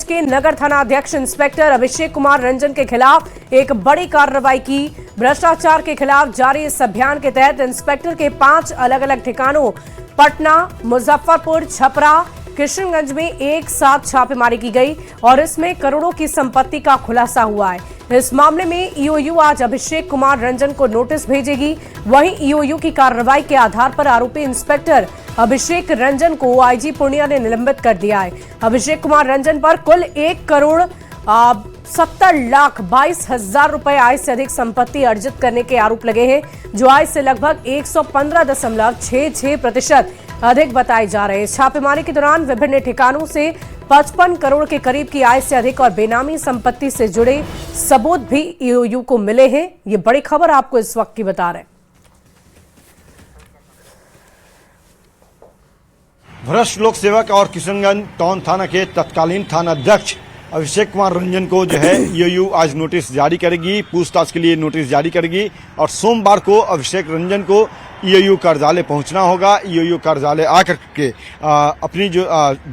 के नगर थाना अध्यक्ष इंस्पेक्टर अभिषेक कुमार रंजन के खिलाफ एक बड़ी कार्रवाई की। भ्रष्टाचार के खिलाफ जारी इस अभियान के तहत इंस्पेक्टर के 5 अलग अलग ठिकानों पटना, मुजफ्फरपुर, छपरा, किशनगंज में एक साथ छापेमारी की गई और इसमें करोड़ों की संपत्ति का खुलासा हुआ है। इस मामले में ईओयू आज अभिषेक कुमार रंजन को नोटिस भेजेगी। वहीं ईओयू की कार्रवाई के आधार पर आरोपी इंस्पेक्टर अभिषेक रंजन को आईजी पूर्णिया ने निलंबित कर दिया है। अभिषेक कुमार रंजन पर कुल 1,70,22,000 रुपए आय से अधिक संपत्ति अर्जित करने के आरोप लगे हैं, जो आय से लगभग 115.66% अधिक बताए जा रहे हैं। छापेमारी के दौरान विभिन्न ठिकानों से 55 करोड़ के करीब की आय से अधिक और बेनामी संपत्ति से जुड़े सबूत भी ईओयू को मिले हैं। ये बड़ी खबर आपको इस वक्त की बता रहे हैं। भ्रष्ट लोक सेवक और किशनगंज टाउन थाना के तत्कालीन थाना अध्यक्ष अभिषेक कुमार रंजन को जो है ईओयू आज नोटिस जारी करेगी, पूछताछ के लिए नोटिस जारी करेगी और सोमवार को अभिषेक रंजन को ईओयू कार्यालय पहुंचना होगा। ईओयू कार्यालय आकर के अपनी जो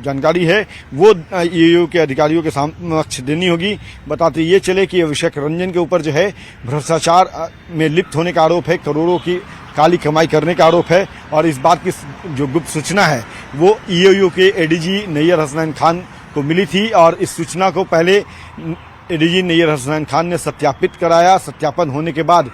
जानकारी है वो ईओयू के अधिकारियों के समक्ष देनी होगी। बताते ये चले कि अभिषेक रंजन के ऊपर जो है भ्रष्टाचार में लिप्त होने का आरोप है, करोड़ों की काली कमाई करने का आरोप है और इस बात की जो गुप्त सूचना है वो ईओयू के एडीजी नैयर हसनैन खान को मिली थी और इस सूचना को पहले एडीजी नैयर हसनैन खान ने सत्यापित कराया। सत्यापन होने के बाद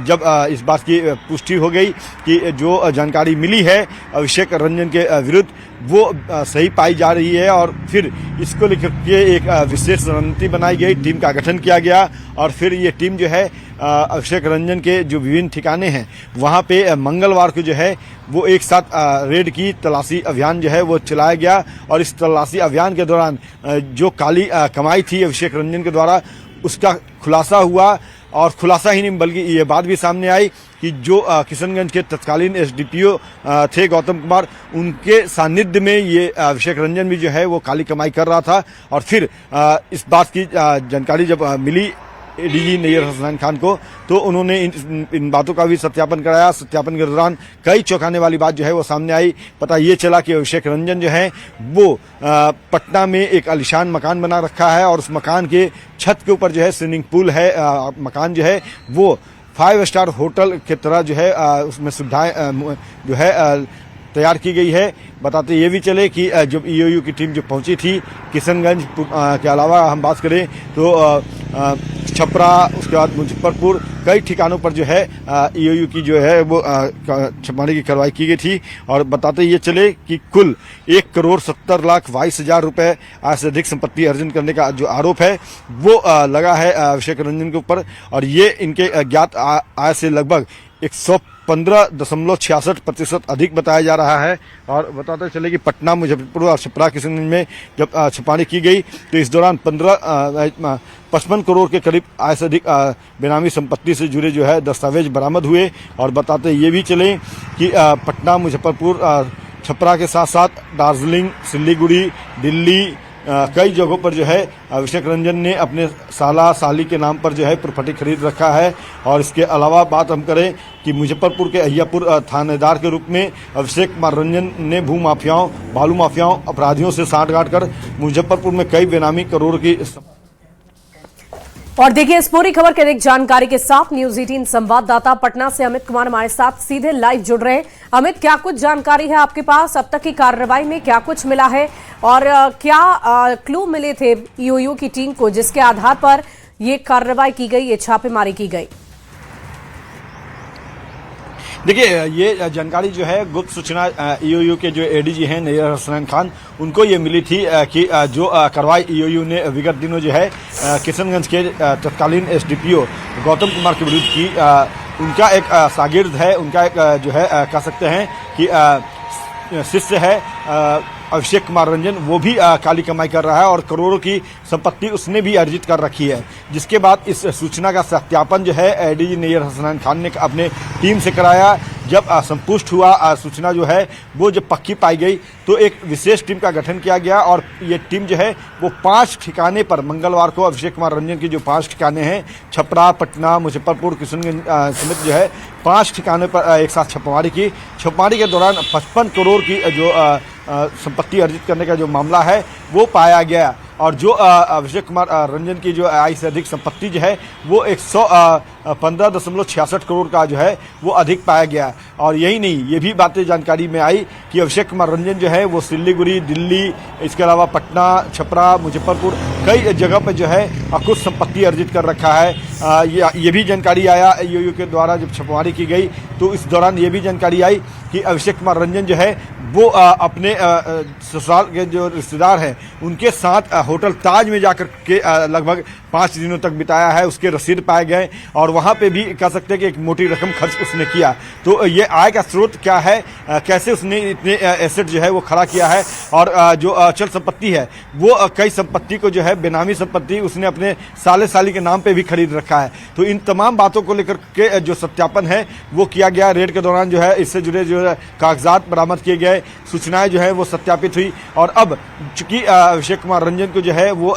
जब इस बात की पुष्टि हो गई कि जो जानकारी मिली है अभिषेक रंजन के विरुद्ध वो सही पाई जा रही है और फिर इसको लेकर के एक विशेष रणनीति बनाई गई, टीम का गठन किया गया और फिर ये टीम जो है अभिषेक रंजन के जो विभिन्न ठिकाने हैं वहाँ पे मंगलवार को जो है वो एक साथ रेड की तलाशी अभियान जो है वो चलाया गया और इस तलाशी अभियान के दौरान जो काली कमाई थी अभिषेक रंजन के द्वारा उसका खुलासा हुआ और खुलासा ही नहीं बल्कि ये बात भी सामने आई कि जो किशनगंज के तत्कालीन एसडीपीओ थे गौतम कुमार, उनके सानिध्य में ये अभिषेक रंजन भी जो है वो काली कमाई कर रहा था और फिर इस बात की जानकारी जब मिली एडीजी नैयर हसनैन खान को तो उन्होंने इन बातों का भी सत्यापन कराया। सत्यापन के दौरान कई चौंकाने वाली बात जो है वो सामने आई। पता ये चला कि अभिषेक रंजन जो है वो पटना में एक आलीशान मकान बना रखा है और उस मकान के छत के ऊपर जो है स्विमिंग पूल है। मकान जो है वो 5 स्टार होटल की तरह जो है उसमें सुविधाएं जो है तैयार की गई है। बताते ये भी चले कि जब ईओयू की टीम जो पहुंची थी किशनगंज के अलावा हम बात करें तो छपरा, उसके बाद मुजफ्फरपुर, कई ठिकानों पर जो है ईओयू की जो है वो छापेमारी की कार्रवाई की गई थी और बताते ये चले कि कुल 1,70,22,000 रुपए आय से अधिक संपत्ति अर्जन करने का जो आरोप है वो लगा है अभिषेक रंजन के ऊपर और ये इनके ज्ञात आय से लगभग 115.66% अधिक बताया जा रहा है। और बताते चले कि पटना, मुजफ्फरपुर और छपरा किशनगंज में जब छापेमारी की गई तो इस दौरान 55 करोड़ के करीब आय से अधिक बेनामी संपत्ति से जुड़े जो है दस्तावेज बरामद हुए। और बताते ये भी चले कि पटना, मुजफ्फरपुर, छपरा के साथ साथ दार्जिलिंग, सिलीगुड़ी, दिल्ली, कई जगहों पर जो है अभिषेक रंजन ने अपने साला साली के नाम पर जो है प्रॉपर्टी खरीद रखा है। और इसके अलावा बात हम करें कि मुजफ्फरपुर के अहियापुर थानेदार के रूप में अभिषेक कुमार रंजन ने भू माफियाओं, बालू माफियाओं, अपराधियों से साठगांठ कर मुजफ्फरपुर में कई बेनामी करोड़ की। और देखिए इस पूरी खबर के अधिक जानकारी के साथ न्यूज 18 संवाददाता पटना से अमित कुमार हमारे साथ सीधे लाइव जुड़ रहे हैं। अमित, क्या कुछ जानकारी है आपके पास? अब तक की कार्रवाई में क्या कुछ मिला है और क्या क्लू मिले थे ईओयू की टीम को जिसके आधार पर ये कार्रवाई की गई, ये छापेमारी की गई? देखिए ये जानकारी जो है गुप्त सूचना ईओयू के जो एडीजी हैं नैयर हसनैन खान, उनको ये मिली थी कि जो कार्रवाई ईओयू ने विगत दिनों जो है किशनगंज के तत्कालीन एसडीपीओ गौतम कुमार के विरुद्ध की। उनका एक शागिर्द है, उनका एक जो है कह सकते हैं कि शिष्य है अभिषेक कुमार रंजन, वो भी काली कमाई कर रहा है और करोड़ों की संपत्ति उसने भी अर्जित कर रखी है। जिसके बाद इस सूचना का सत्यापन जो है एडीजी नैयर हसनैन खान ने अपने टीम से कराया। जब संपुष्ट हुआ सूचना जो है वो जब पक्की पाई गई तो एक विशेष टीम का गठन किया गया और ये टीम जो है वो 5 ठिकाने पर मंगलवार को अभिषेक कुमार रंजन की जो 5 ठिकाने हैं छपरा, पटना, मुजफ्फरपुर, किशनगंज समेत जो है 5 ठिकाने पर एक साथ छापेमारी की। छापेमारी के दौरान 55 करोड़ की जो संपत्ति अर्जित करने का जो मामला है वो पाया गया। और जो अभिषेक कुमार रंजन की जो आय से अधिक संपत्ति जो है वो 115.66 करोड़ का जो है वो अधिक पाया गया। और यही नहीं, ये भी बातें जानकारी में आई कि अभिषेक कुमार रंजन जो है वो सिल्लीगुड़ी, दिल्ली, इसके अलावा पटना, छपरा, मुजफ्फरपुर कई जगह पर जो है कुछ संपत्ति अर्जित कर रखा है। ये भी जानकारी आया ईओयू के द्वारा जब छापेमारी की गई तो इस दौरान ये भी जानकारी आई कि अभिषेक कुमार रंजन जो है वो अपने ससुराल के जो रिश्तेदार हैं उनके साथ होटल ताज में जाकर के लगभग 5 दिनों तक बिताया है। उसके रसीद पाए गए और वहाँ पे भी कह सकते हैं कि एक मोटी रकम खर्च उसने किया। तो ये आय का स्रोत क्या है, कैसे उसने इतने एसेट जो है वो खड़ा किया है, और जो अचल संपत्ति है वो कई संपत्ति को जो है बेनामी संपत्ति उसने अपने साली के नाम पे भी खरीद रखा है। तो इन तमाम बातों को लेकर के जो सत्यापन है वो किया गया। रेड के दौरान जो है इससे जुड़े जो है कागजात बरामद किए गए, सूचनाएं जो है वो सत्यापित हुई। और अब चूंकि अभिषेक कुमार रंजन को जो है वो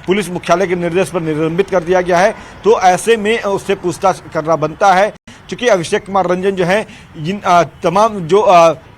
पुलिस मुख्यालय के निर्देश पर निलंबित कर दिया गया है, तो ऐसे में उससे पूछताछ करना बनता है। चूंकि अभिषेक कुमार रंजन जो है जिन तमाम जो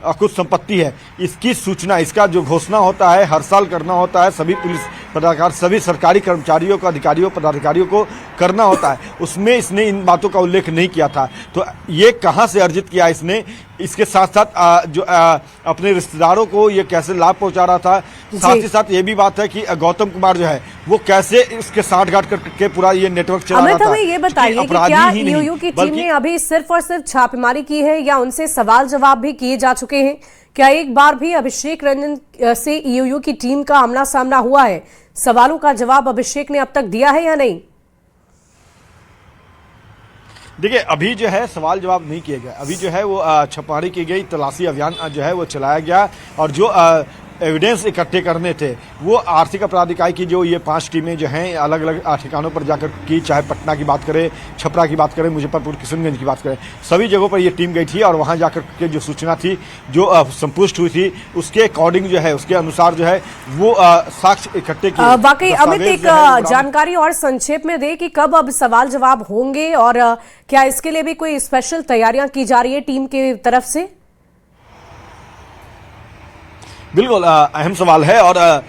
कुछ संपत्ति है इसकी सूचना, इसका जो घोषणा होता है हर साल करना होता है, सभी पुलिस पदाधिकारी, सभी सरकारी कर्मचारियों को, अधिकारियों, पदाधिकारियों को करना होता है। उसमें इसने इन बातों का उल्लेख नहीं किया था। तो ये कहाँ से अर्जित किया इसने, इसके साथ साथ जो अपने रिश्तेदारों को ये कैसे लाभ पहुंचा रहा था, साथ ही साथ ये भी बात है कि गौतम कुमार जो है वो कैसे इसके साठगांठ करके पूरा ये नेटवर्क चला रहा था। हमें ये बताइए कि क्या ईओयू की टीम ने अभी सिर्फ और सिर्फ छापेमारी की है या उनसे सवाल जवाब भी किए जा चुके हैं? क्या एक बार भी अभिषेक रंजन से ईओयू की टीम का आमना सामना हुआ है? सवालों का जवाब अभिषेक ने अब तक दिया है या नहीं? देखिए, अभी जो है सवाल जवाब नहीं किए गए। अभी जो है वो छापेमारी की गई, तलाशी अभियान जो है वो चलाया गया और जो एविडेंस इकट्ठे करने थे वो आर्थिक अपराध इकाई की जो ये 5 टीमें जो हैं अलग अलग ठिकानों पर जाकर की, चाहे पटना की बात करें, छपरा की बात करें, मुजफ्फरपुर, किशनगंज की बात करें, सभी जगहों पर ये टीम गई थी और वहाँ जाकर के जो सूचना थी, जो संपुष्ट हुई थी, उसके अकॉर्डिंग जो है, उसके अनुसार जो है वो साक्ष्य इकट्ठे किए। वाकई अमित, एक जानकारी और संक्षेप में दे कि कब अब सवाल जवाब होंगे और क्या इसके लिए भी कोई स्पेशल तैयारियां की जा रही है टीम की तरफ से? बिल्कुल अहम सवाल है। और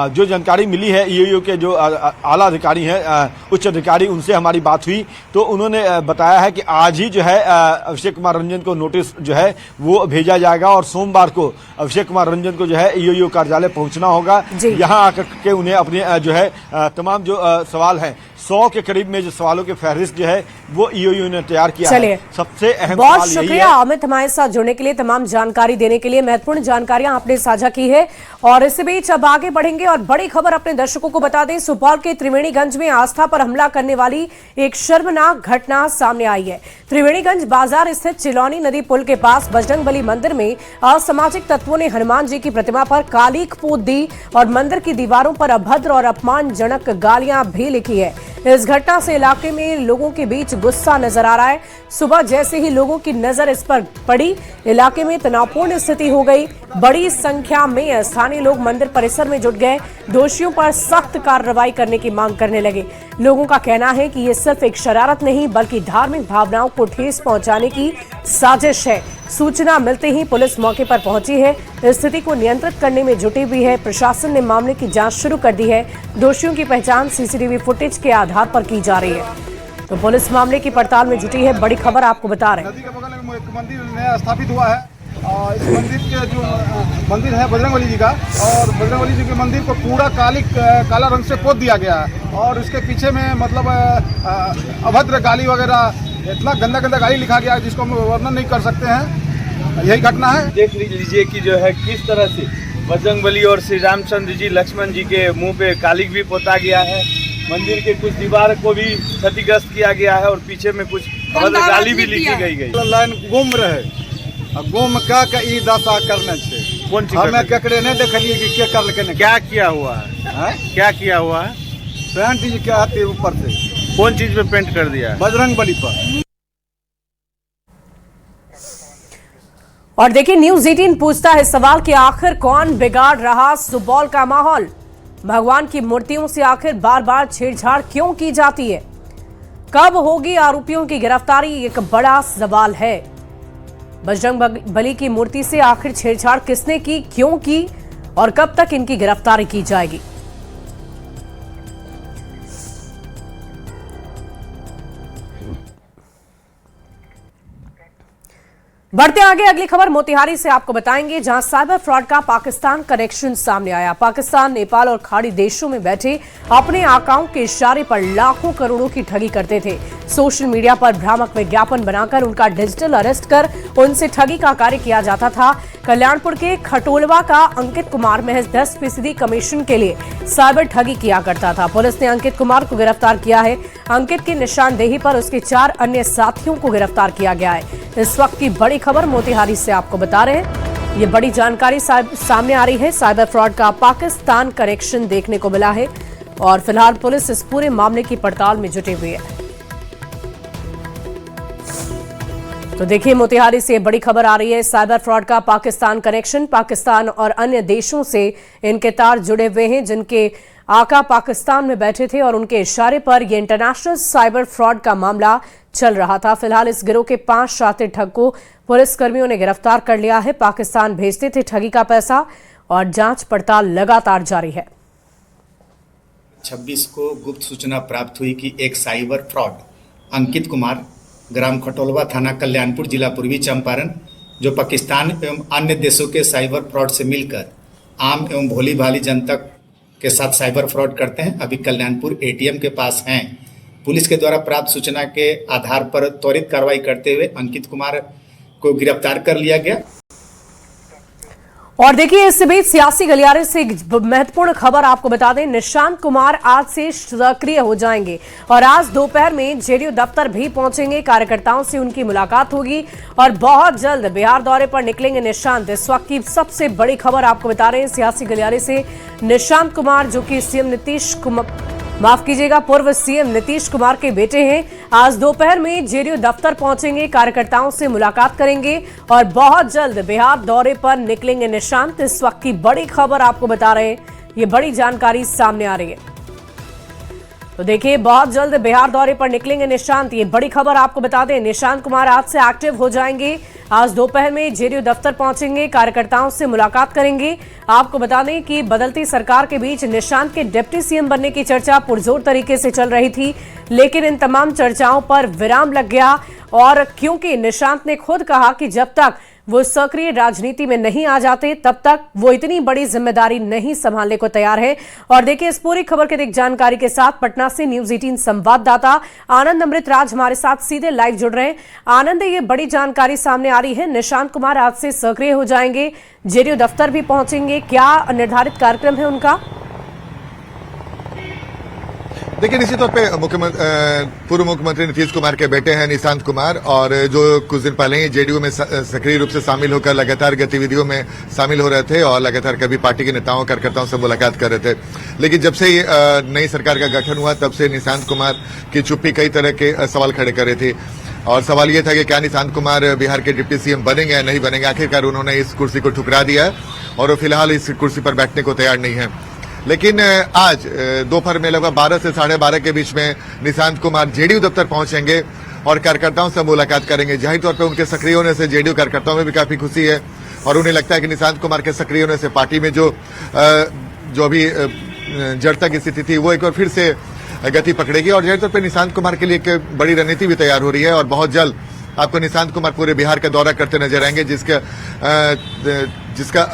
जो जानकारी मिली है ईओयू के जो आला अधिकारी हैं, उच्च अधिकारी, उनसे हमारी बात हुई तो उन्होंने बताया है कि आज ही जो है अभिषेक कुमार रंजन को नोटिस जो है वो भेजा जाएगा और सोमवार को अभिषेक कुमार रंजन को जो है ईओयू कार्यालय पहुंचना होगा। यहाँ आकर के उन्हें अपने जो है तमाम जो सवाल हैं, 100 के करीब में जो सवालों के फहरिस्त जो है वो ईओयू ने तैयार किया है। सबसे अहम बहुत शुक्रिया अमित हमारे साथ जुड़ने के लिए, तमाम जानकारी देने के लिए। महत्वपूर्ण जानकारियां आपने साझा की है। और इसी बीच अब आगे बढ़ेंगे और बड़ी खबर अपने दर्शकों को बता दें। सुपौल के त्रिवेणीगंज में आस्था पर हमला करने वाली एक शर्मनाक घटना सामने आई है। त्रिवेणीगंज बाजार स्थित चिलौनी नदी पुल के पास बजरंगबली मंदिर में असामाजिक तत्वों ने हनुमान जी की प्रतिमा पर कालीख पोत दी और मंदिर की दीवारों पर अभद्र और अपमानजनक गालियां भी लिखी है। इस घटना से इलाके में लोगों के बीच गुस्सा नजर आ रहा है। सुबह जैसे ही लोगों की नजर इस पर पड़ी, इलाके में तनावपूर्ण स्थिति हो गई। बड़ी संख्या में स्थानीय लोग मंदिर परिसर में जुट गए, दोषियों पर सख्त कार्रवाई करने की मांग करने लगे। लोगों का कहना है कि ये सिर्फ एक शरारत नहीं बल्कि धार्मिक भावनाओं को ठेस पहुंचाने की साजिश है। सूचना मिलते ही पुलिस मौके पर पहुंची है, स्थिति को नियंत्रित करने में जुटी हुई है। प्रशासन ने मामले की जांच शुरू कर दी है। दोषियों की पहचान सीसीटीवी फुटेज के आधार पर की जा रही है। तो पुलिस मामले की पड़ताल में जुटी है। बड़ी खबर आपको बता रहे हैं। नदी के बगल में एक मंदिर नया स्थापित हुआ है और इस मंदिर के जो मंदिर है बजरंगबली जी का, और बजरंगबली जी के मंदिर को पूरा काला रंग से पोत दिया गया है और इसके पीछे में मतलब अभद्र गाली वगैरह, इतना गंदा गंदा गाली लिखा गया है जिसको हम वर्णन नहीं कर सकते हैं। यही घटना है। देख लीजिए कि जो है किस तरह से बजरंगबली और श्री रामचंद्र जी, लक्ष्मण जी के मुंह पे कालिक भी पोता गया है। मंदिर के कुछ दीवार को भी क्षतिग्रस्त किया गया है और पीछे में कुछ अभद्र गाली भी लिखी गई। लाइन गुम रहे, गुम का ई दशा करने से कौन चीज हमें केकरे नहीं देखलिए कि के कर लेके क्या किया हुआ है? क्या किया हुआ है? पेंट जी के आते ऊपर से कौन चीज पे पेंट कर दिया? बजरंगबली पर। और देखिए, न्यूज 18 पूछता है सवाल कि आखिर कौन बिगाड़ रहा सुपौल का माहौल? भगवान की मूर्तियों से आखिर बार बार छेड़छाड़ क्यों की जाती है? कब होगी आरोपियों की गिरफ्तारी? एक बड़ा सवाल है। बजरंगबली की मूर्ति से आखिर छेड़छाड़ किसने की, क्यों की और कब तक इनकी गिरफ्तारी की जाएगी? बढ़ते आगे अगली खबर मोतिहारी से आपको बताएंगे, जहां साइबर फ्रॉड का पाकिस्तान कनेक्शन सामने आया। पाकिस्तान, नेपाल और खाड़ी देशों में बैठे अपने आकाओं के इशारे पर लाखों करोड़ों की ठगी करते थे। सोशल मीडिया पर भ्रामक विज्ञापन बनाकर उनका डिजिटल अरेस्ट कर उनसे ठगी का कार्य किया जाता था। कल्याणपुर के खटोलवा का अंकित कुमार महज 10% कमीशन के लिए साइबर ठगी किया करता था। पुलिस ने अंकित कुमार को गिरफ्तार किया है। अंकित की निशानदेही पर उसके 4 अन्य साथियों को गिरफ्तार किया गया है। इस वक्त की बड़ी खबर मोतिहारी से आपको बता रहे हैं। ये बड़ी जानकारी सामने आ रही है। साइबर फ्रॉड का पाकिस्तान कनेक्शन देखने को मिला है और फिलहाल पुलिस इस पूरे मामले की पड़ताल में जुटी हुई है। तो देखिए, मोतिहारी से बड़ी खबर आ रही है। साइबर फ्रॉड का पाकिस्तान कनेक्शन, पाकिस्तान और अन्य देशों से इनके तार जुड़े हुए हैं, जिनके आका पाकिस्तान में बैठे थे और उनके इशारे पर यह इंटरनेशनल साइबर फ्रॉड का मामला चल रहा था। फिलहाल इस गिरोह के 5 शातिर ठग को पुलिसकर्मियों ने गिरफ्तार कर लिया है। पाकिस्तान भेजते थे ठगी का पैसा और जांच पड़ताल लगातार जारी है। 26 को गुप्त सूचना प्राप्त हुई कि एक साइबर फ्रॉड अंकित कुमार, ग्राम खटोलवा, थाना कल्याणपुर, जिला पूर्वी चंपारण, जो पाकिस्तान एवं अन्य देशों के साइबर फ्रॉड से मिलकर आम एवं भोली भाली जनता के साथ साइबर फ्रॉड करते हैं, अभी कल्याणपुर एटीएम के पास हैं। पुलिस के द्वारा प्राप्त सूचना के आधार पर त्वरित कार्रवाई करते हुए अंकित कुमार को गिरफ्तार कर लिया गया। और देखिए, इस बीच सियासी गलियारे से एक महत्वपूर्ण खबर आपको बता दें। निशांत कुमार आज से सक्रिय हो जाएंगे और आज दोपहर में जेडीयू दफ्तर भी पहुंचेंगे। कार्यकर्ताओं से उनकी मुलाकात होगी और बहुत जल्द बिहार दौरे पर निकलेंगे निशांत। इस वक्त की सबसे बड़ी खबर आपको बता रहे हैं सियासी गलियारे से। निशांत कुमार, जो कि पूर्व सीएम नीतीश कुमार के बेटे हैं, आज दोपहर में जेडीयू दफ्तर पहुंचेंगे, कार्यकर्ताओं से मुलाकात करेंगे और बहुत जल्द बिहार दौरे पर निकलेंगे निशांत। इस वक्त की बड़ी खबर आपको बता रहे हैं, ये बड़ी जानकारी सामने आ रही है। तो देखिए, बहुत जल्द बिहार दौरे पर निकलेंगे निशांत, ये बड़ी खबर आपको बता दें। निशांत कुमार आज से एक्टिव हो जाएंगे, आज दोपहर में जेडीयू दफ्तर पहुंचेंगे, कार्यकर्ताओं से मुलाकात करेंगे। आपको बता दें कि बदलती सरकार के बीच निशांत के डिप्टी सीएम बनने की चर्चा पुरजोर तरीके से चल रही थी, लेकिन इन तमाम चर्चाओं पर विराम लग गया। और क्योंकि निशांत ने खुद कहा कि जब तक वो सक्रिय राजनीति में नहीं आ जाते तब तक वो इतनी बड़ी जिम्मेदारी नहीं संभालने को तैयार है। और देखिए, इस पूरी खबर के एक जानकारी के साथ पटना से न्यूज 18 संवाददाता आनंद अमृतराज हमारे साथ सीधे लाइव जुड़ रहे हैं। आनंद, ये बड़ी जानकारी सामने आ रही है, निशांत कुमार आज से सक्रिय हो जाएंगे, जेडीयू दफ्तर भी पहुंचेंगे, क्या निर्धारित कार्यक्रम है उनका? देखिए, निश्चित तौर पे पूर्व मुख्यमंत्री नीतीश कुमार के बेटे हैं निशांत कुमार, और जो कुछ दिन पहले ही जेडीयू में सक्रिय रूप से शामिल होकर लगातार गतिविधियों में शामिल हो रहे थे और लगातार कभी पार्टी के नेताओं कार्यकर्ताओं से मुलाकात कर रहे थे। लेकिन जब से नई सरकार का गठन हुआ तब से निशांत कुमार की चुप्पी कई तरह के सवाल खड़े कर रही थी। और सवाल ये था कि क्या निशांत कुमार बिहार के डिप्टी सीएम बनेंगे या नहीं बनेंगे। आखिरकार उन्होंने इस कुर्सी को ठुकरा दिया है और वो फिलहाल इस कुर्सी पर बैठने को तैयार नहीं है। लेकिन आज दोपहर में लगभग 12 से 12:30 के बीच में निशांत कुमार जेडीयू दफ्तर पहुंचेंगे और कार्यकर्ताओं से मुलाकात करेंगे। जाहिर तौर पर उनके सक्रिय होने से जेडीयू कार्यकर्ताओं में भी काफी खुशी है और उन्हें लगता है कि निशांत कुमार के सक्रिय होने से पार्टी में जो अभी जड़ता की स्थिति थी वो एक बार फिर से गति पकड़ेगी। और जाहिर तौर पर निशांत कुमार के लिए एक बड़ी रणनीति भी तैयार हो रही है और बहुत जल्द आपको निशांत कुमार पूरे बिहार का दौरा करते नजर आएंगे, जिसका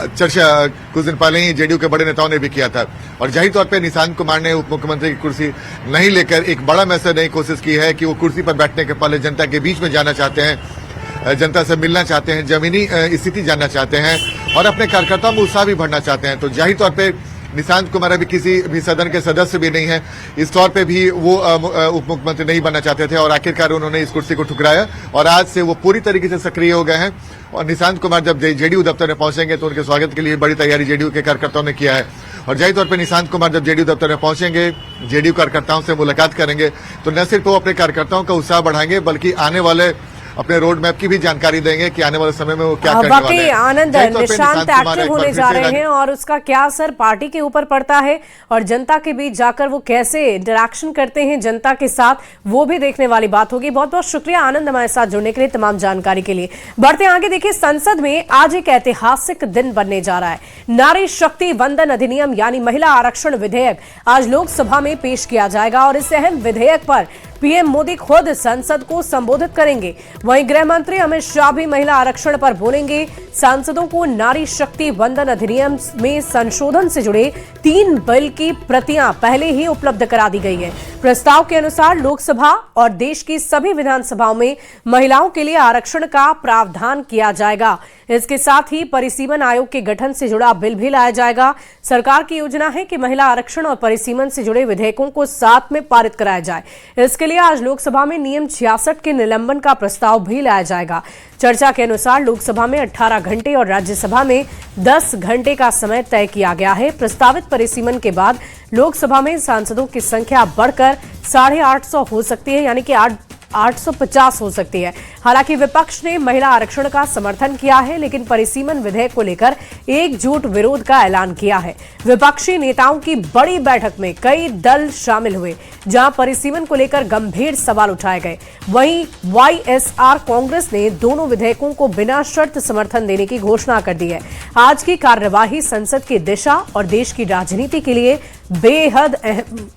चर्चा कुछ दिन पहले ही जेडीयू के बड़े नेताओं ने भी किया था। और जाहिर तौर पे निशांत कुमार ने उप मुख्यमंत्री की कुर्सी नहीं लेकर एक बड़ा मैसेज देने की कोशिश की है कि वो कुर्सी पर बैठने के पहले जनता के बीच में जाना चाहते हैं, जनता से मिलना चाहते हैं, जमीनी स्थिति जानना चाहते हैं और अपने कार्यकर्ताओं में उत्साह भी भरना चाहते हैं। तो जाहिर तौर पर निशांत कुमार अभी किसी भी सदन के सदस्य भी नहीं है, इस तौर पे भी वो उप मुख्यमंत्री नहीं बनना चाहते थे और आखिरकार उन्होंने इस कुर्सी को ठुकराया और आज से वो पूरी तरीके से सक्रिय हो गए हैं। और निशांत कुमार जब जेडीयू दफ्तर में पहुंचेंगे तो उनके स्वागत के लिए बड़ी तैयारी जेडीयू के कार्यकर्ताओं ने किया है। और जाहिर तौर पर निशांत कुमार जब जेडीयू दफ्तर में पहुंचेंगे, जेडीयू कार्यकर्ताओं से मुलाकात करेंगे तो न सिर्फ वो अपने कार्यकर्ताओं का उत्साह बढ़ाएंगे बल्कि आने वाले अपने रोड मैप की भी जानकारी देंगे कि आने वाले समय में वो क्या करने वाले हैं। आनंद, निशांत एक्टिव होने जा रहे हैं और उसका क्या असर पार्टी के ऊपर पड़ता है और जनता के बीच जाकर वो कैसे इंटरेक्शन करते हैं जनता के साथ, वो भी देखने वाली बात होगी। बहुत बहुत शुक्रिया आनंद हमारे साथ जुड़ने के लिए, तमाम जानकारी के लिए। बढ़ते आगे, देखिए संसद में आज एक ऐतिहासिक दिन बनने जा रहा है। नारी शक्ति वंदन अधिनियम यानी महिला आरक्षण विधेयक आज लोकसभा में पेश किया जाएगा और इस अहम विधेयक पर पीएम मोदी खुद संसद को संबोधित करेंगे। वहीं गृह मंत्री अमित शाह भी महिला आरक्षण पर बोलेंगे। सांसदों को नारी शक्ति वंदन अधिनियम में संशोधन से जुड़े 3 बिल की प्रतियां पहले ही उपलब्ध करा दी गई है। प्रस्ताव के अनुसार लोकसभा और देश की सभी विधानसभाओं में महिलाओं के लिए आरक्षण का प्रावधान किया जाएगा। इसके साथ ही परिसीमन आयोग के गठन से जुड़ा बिल भी लाया जाएगा। सरकार की योजना है कि महिला आरक्षण और परिसीमन से जुड़े विधेयकों को साथ में पारित कराया जाए। इसके लिए आज लोकसभा में नियम 66 के निलंबन का प्रस्ताव भी लाया जाएगा। चर्चा के अनुसार लोकसभा में 18 घंटे और राज्यसभा में 10 घंटे का समय तय किया गया है। प्रस्तावित परिसीमन के बाद लोकसभा में सांसदों की संख्या बढ़कर 850 हो सकती है, यानी कि 850 हो सकती है। हालांकि विपक्ष ने महिला आरक्षण का समर्थन किया है, लेकिन परिसीमन विधेयक को लेकर एकजुट विरोध का ऐलान किया है। विपक्षी नेताओं की बड़ी बैठक में कई दल शामिल हुए, जहां परिसीमन को लेकर गंभीर सवाल उठाए गए। वहीं वाईएसआर कांग्रेस ने दोनों विधेयकों को बिना शर्त समर्थन देने की घोषणा कर दी है। आज की कार्यवाही संसद की दिशा और देश की राजनीति के लिए बेहद अहम।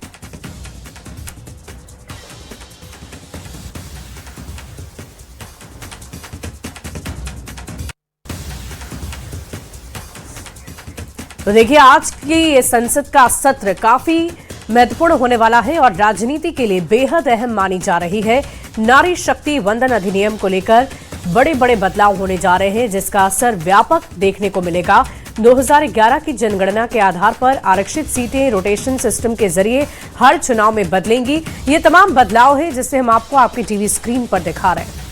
तो देखिए, आज की ये संसद का सत्र काफी महत्वपूर्ण होने वाला है और राजनीति के लिए बेहद अहम मानी जा रही है। नारी शक्ति वंदन अधिनियम को लेकर बड़े बड़े बदलाव होने जा रहे हैं, जिसका असर व्यापक देखने को मिलेगा। 2011 की जनगणना के आधार पर आरक्षित सीटें रोटेशन सिस्टम के जरिए हर चुनाव में बदलेंगी। ये तमाम बदलाव है जिसे हम आपको आपकी टीवी स्क्रीन पर दिखा रहे हैं।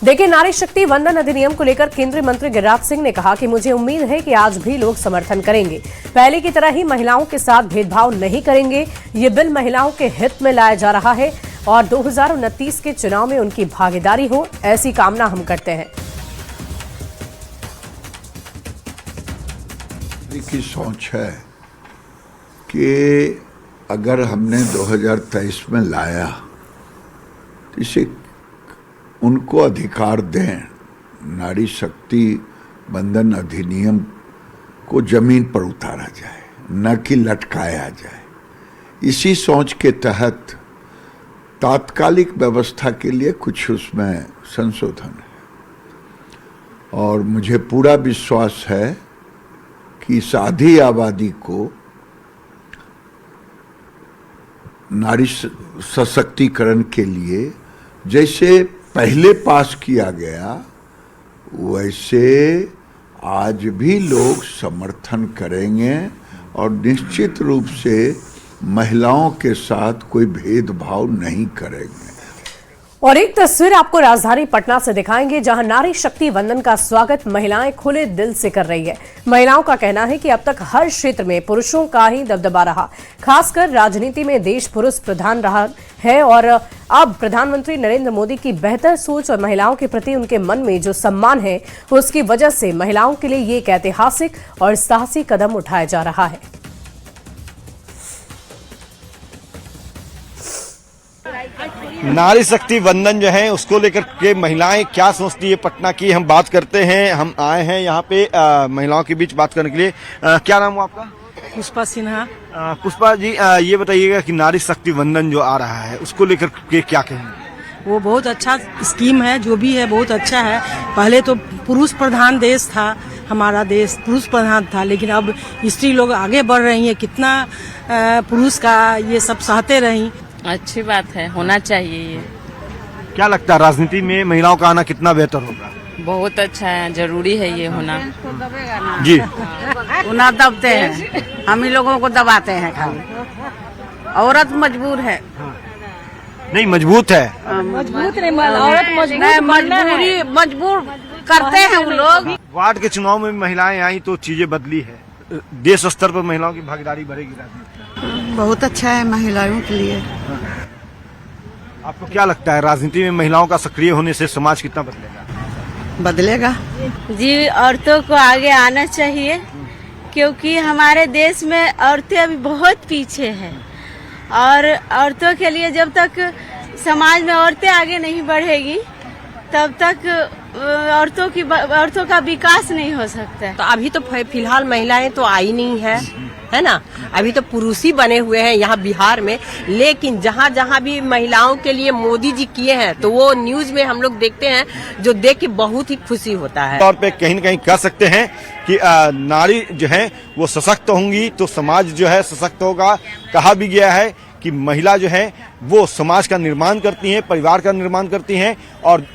देखिए, नारी शक्ति वंदन अधिनियम को लेकर केंद्रीय मंत्री गिरिराज सिंह ने कहा कि मुझे उम्मीद है कि आज भी लोग समर्थन करेंगे। पहले की तरह ही महिलाओं के साथ भेदभाव नहीं करेंगे। ये बिल महिलाओं के हित में लाया जा रहा है और 2029 के चुनाव में उनकी भागीदारी हो, ऐसी कामना हम करते हैं। की सोच है कि अगर हमने 2023 में लाया तो इसे उनको अधिकार दें, नारी शक्ति वंदन अधिनियम को जमीन पर उतारा जाए, न कि लटकाया जाए। इसी सोच के तहत तात्कालिक व्यवस्था के लिए कुछ उसमें संशोधन है और मुझे पूरा विश्वास है कि इस आधी आबादी को नारी सशक्तिकरण के लिए जैसे पहले पास किया गया, वैसे आज भी लोग समर्थन करेंगे और निश्चित रूप से महिलाओं के साथ कोई भेदभाव नहीं करेंगे। और एक तस्वीर आपको राजधानी पटना से दिखाएंगे, जहां नारी शक्ति वंदन का स्वागत महिलाएं खुले दिल से कर रही है। महिलाओं का कहना है कि अब तक हर क्षेत्र में पुरुषों का ही दबदबा रहा, खासकर राजनीति में देश पुरुष प्रधान रहा है और अब प्रधानमंत्री नरेंद्र मोदी की बेहतर सोच और महिलाओं के प्रति उनके मन में जो सम्मान है, उसकी वजह से महिलाओं के लिए ये एक ऐतिहासिक और साहसी कदम उठाया जा रहा है। नारी शक्ति वंदन जो है उसको लेकर के महिलाएं क्या सोचती है पटना की, हम बात करते हैं। हम आए हैं यहाँ पे महिलाओं के बीच बात करने के लिए। क्या नाम है आपका? पुष्पा सिन्हा। पुष्पा जी, ये बताइएगा कि नारी शक्ति वंदन जो आ रहा है उसको लेकर के क्या कहेंगे? वो बहुत अच्छा स्कीम है, जो भी है बहुत अच्छा है। पहले तो पुरुष प्रधान देश था, हमारा देश पुरुष प्रधान था, लेकिन अब स्त्री लोग आगे बढ़ रही है। कितना पुरुष का ये सब सहते रही। अच्छी बात है, होना चाहिए ये। क्या लगता है राजनीति में महिलाओं का आना कितना बेहतर होगा? बहुत अच्छा है, जरूरी है ये होना। जी, उना दबते हैं, हम ही लोगों को दबाते हैं खाली। औरत मजबूर है। नहीं मजबूत है, मजबूत नहीं, औरत मजबूर करते हैं वो लोग। वार्ड के चुनाव में महिलाएं आई तो चीजें बदली है, देश स्तर पर महिलाओं की भागीदारी बढ़ेगी राजनीति। बहुत अच्छा है महिलाओं के लिए। आपको क्या लगता है राजनीति में महिलाओं का सक्रिय होने से समाज कितना बदलेगा? बदलेगा जी, औरतों को आगे आना चाहिए, क्योंकि हमारे देश में औरतें अभी बहुत पीछे हैं और औरतों के लिए जब तक समाज में औरतें आगे नहीं बढ़ेगी तब तक औरतों का विकास नहीं हो सकता। तो अभी तो फिलहाल महिलाएं तो आई नहीं है, है ना। अभी तो पुरुष ही बने हुए हैं यहाँ बिहार में, लेकिन जहाँ जहाँ भी महिलाओं के लिए मोदी जी किए हैं तो वो न्यूज में हम लोग देखते हैं, जो देख के बहुत ही खुशी होता है। तौर पे कहीं न कहीं कह सकते हैं कि नारी जो है वो सशक्त होंगी तो समाज जो है सशक्त होगा। कहा भी गया है कि महिला जो है वो समाज का निर्माण करती हैं, परिवार का निर्माण करती हैं। और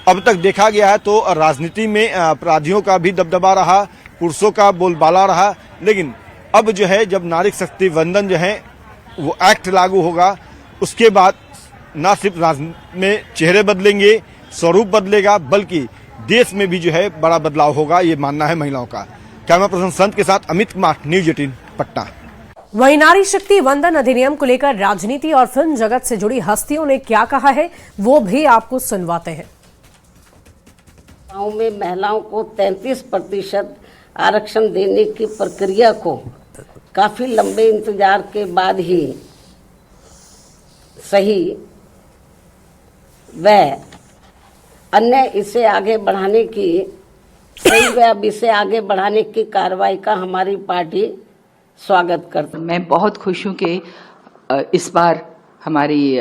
अब तक देखा गया है तो राजनीति में अपराधियों का भी दबदबा रहा, पुरुषों का बोलबाला रहा, लेकिन अब जो है जब नारी शक्ति वंदन जो है वो एक्ट लागू होगा, उसके बाद न सिर्फ राजनीति में चेहरे बदलेंगे, स्वरूप बदलेगा, बल्कि देश में भी जो है बड़ा बदलाव होगा, ये मानना है महिलाओं का। कैमरा पर्सन संत के साथ अमित कुमार, न्यूज 18 पटना। वहीं नारी शक्ति वंदन अधिनियम को लेकर राजनीति और फिल्म जगत से जुड़ी हस्तियों ने क्या कहा है, वो भी आपको सुनवाते हैं। गाँव में महिलाओं को 33% आरक्षण देने की प्रक्रिया को काफी लंबे इंतजार के बाद ही सही व अन्य इसे आगे बढ़ाने की सही व अब इसे आगे बढ़ाने की कार्रवाई का हमारी पार्टी स्वागत करती है। मैं बहुत खुश हूँ कि इस बार हमारी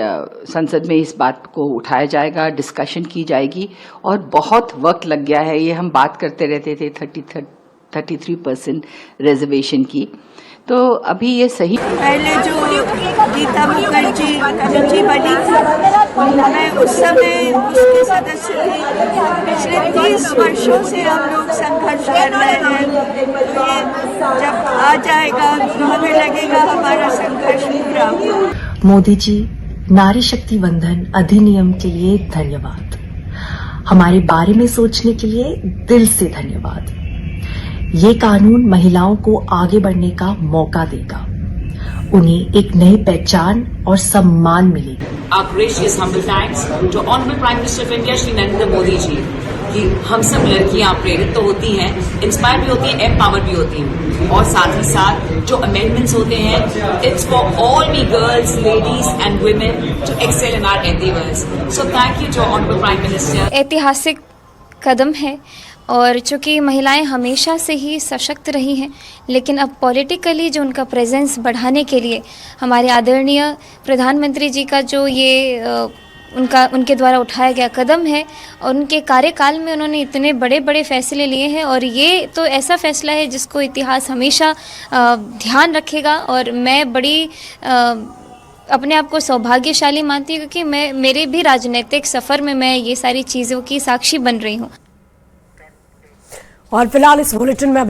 संसद में इस बात को उठाया जाएगा, डिस्कशन की जाएगी और बहुत वक्त लग गया है। ये हम बात करते रहते थे 33% रिजर्वेशन की, तो अभी ये सही। पहले जो गीता मुखर्जी जी बनी मैं उस समय उसके सदस्य थी। पिछले 30 वर्षों से हम लोग संघर्ष कर रहे हैं, तो ये जब आ जाएगा तो हमें लगेगा हमारा संघर्ष पूरा हुआ। मोदी जी, नारी शक्ति वंदन अधिनियम के लिए धन्यवाद। हमारे बारे में सोचने के लिए दिल से धन्यवाद। ये कानून महिलाओं को आगे बढ़ने का मौका देगा, उन्हें एक नई पहचान और सम्मान मिलेगा। Our gracious humble thanks to Honorable Prime Minister of India Shri Narendra Modi ji कि हम सब लड़कियां प्रेरित तो होती हैं, इंस्पायर भी होती हैं, एम्पावर भी होती हैं, और साथ ही साथ जो अमेंडमेंट्स होते हैं it's for all we girls, ladies and women to excel in our endeavours. So thank you to honourable prime minister. ऐतिहासिक कदम है और चूँकि महिलाएं हमेशा से ही सशक्त रही हैं, लेकिन अब पॉलिटिकली जो उनका प्रेजेंस बढ़ाने के लिए हमारे आदरणीय प्रधानमंत्री जी का जो ये उनके द्वारा उठाया गया कदम है और उनके कार्यकाल में उन्होंने इतने बड़े बड़े फैसले लिए हैं, और ये तो ऐसा फैसला है जिसको इतिहास हमेशा ध्यान रखेगा। और मैं बड़ी अपने आप को सौभाग्यशाली मानती हूँ क्योंकि मेरे भी राजनीतिक सफ़र में मैं ये सारी चीज़ों की साक्षी बन रही हूँ। और फिलहाल इस बुलेटिन में